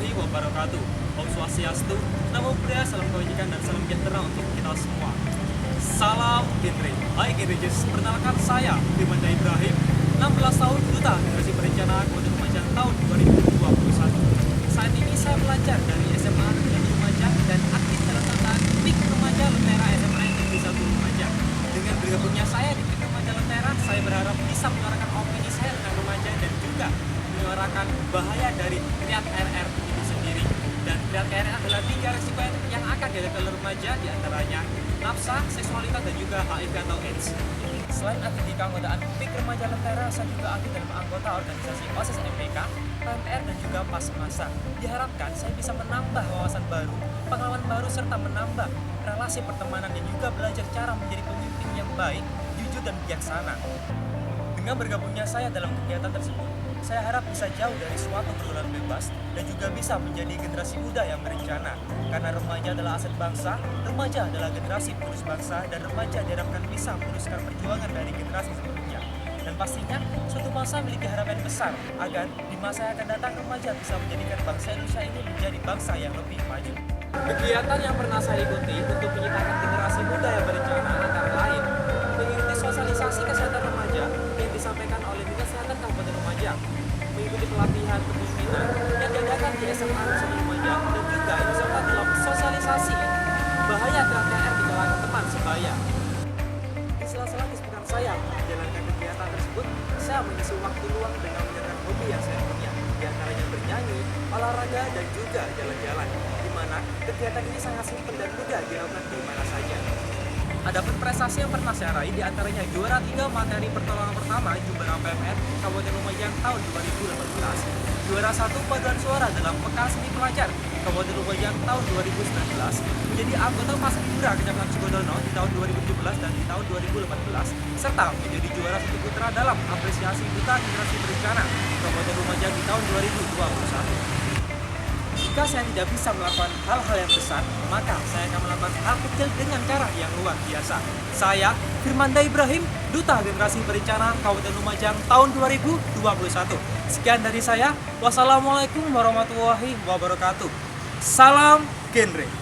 warahmatullahi wabarakatuh. Om Swastiastu, Namo Buddhaya, salam kebajikan dan salam sejahtera untuk kita semua. Salam genre. Hai Genrejers, perkenalkan saya Firman Ibrahim, 16 tahun, duta generasi berencana Kabupaten Lumajang tahun 2021. Saat ini saya belajar dari SMA Negeri Lumajang dan aktif dalam tantangan PIK Remaja Lentera SMA Negeri 1 Lumajang. Dengan bergabungnya saya di PIK Remaja Lentera, saya berharap bisa menyuarakan opini saya tentang remaja dan juga menyuarakan bahaya dari triad RR itu sendiri. Dan triad RR adalah 3 resiko yang akan dihadapi oleh remaja, diantaranya nafsa, seksualitas, dan juga HIV atau AIDS. Selain aktif di keanggotaan PIK Remaja Lentera, saya juga aktif dalam anggota organisasi OSIS MPK, PMR, dan juga PAS Masa. Diharapkan saya bisa menambah wawasan baru, pengalaman baru, serta menambah relasi pertemanan dan juga belajar cara menjadi pemimpin yang baik, jujur, dan bijaksana. Dengan bergabungnya saya dalam kegiatan tersebut, saya harap bisa jauh dari suatu pergaulan bebas dan juga bisa menjadi generasi muda yang berencana. Karena remaja adalah aset bangsa, remaja adalah generasi penerus bangsa, dan remaja diharapkan bisa meneruskan perjuangan dari generasi sebelumnya. Dan pastinya, suatu bangsa memiliki harapan besar agar di masa yang akan datang remaja bisa menjadikan bangsa Indonesia ini menjadi bangsa yang lebih maju. Kegiatan yang pernah saya ikuti untuk menyitakan generasi muda yang berencana antara lain mengikuti sosialisasi kesehatan remaja yang disampaikan oleh Dinas Kesehatan Kabupaten Lumajang, mengikuti pelatihan kepemimpinan yang diadakan di SMA Negeri 1 Lumajang, dan juga ikut serta dalam sosialisasi bahaya TKR di kalangan teman sebaya. Di sela-sela kesibukan saya menjalankan kegiatan tersebut, saya mengisi waktu luang dengan menjalankan hobi yang saya punya, diantaranya bernyanyi, olahraga, dan juga jalan-jalan, di mana kegiatan ini sangat simpel dan mudah dilakukan di mana saja. Adapun prestasi yang pernah saya raih diantaranya juara 3 materi pertolongan pertama Jumbara PMR Kabupaten Lumajang tahun 2018, juara 1 paduan suara dalam Pekan Seni Pelajar Kabupaten Lumajang tahun 2019, menjadi anggota Paskibra Kecamatan Sukodono di tahun 2017 dan di tahun 2018, serta menjadi juara 1 putra dalam apresiasi duta generasi berencana Kabupaten Lumajang di tahun 2021. Jika saya tidak bisa melakukan hal-hal yang besar, maka saya akan melakukan hal kecil dengan cara yang luar biasa. Saya, Firman Ibrahim, Duta Generasi Berencana Kabupaten Lumajang tahun 2021. Sekian dari saya. Wassalamualaikum warahmatullahi wabarakatuh. Salam genre.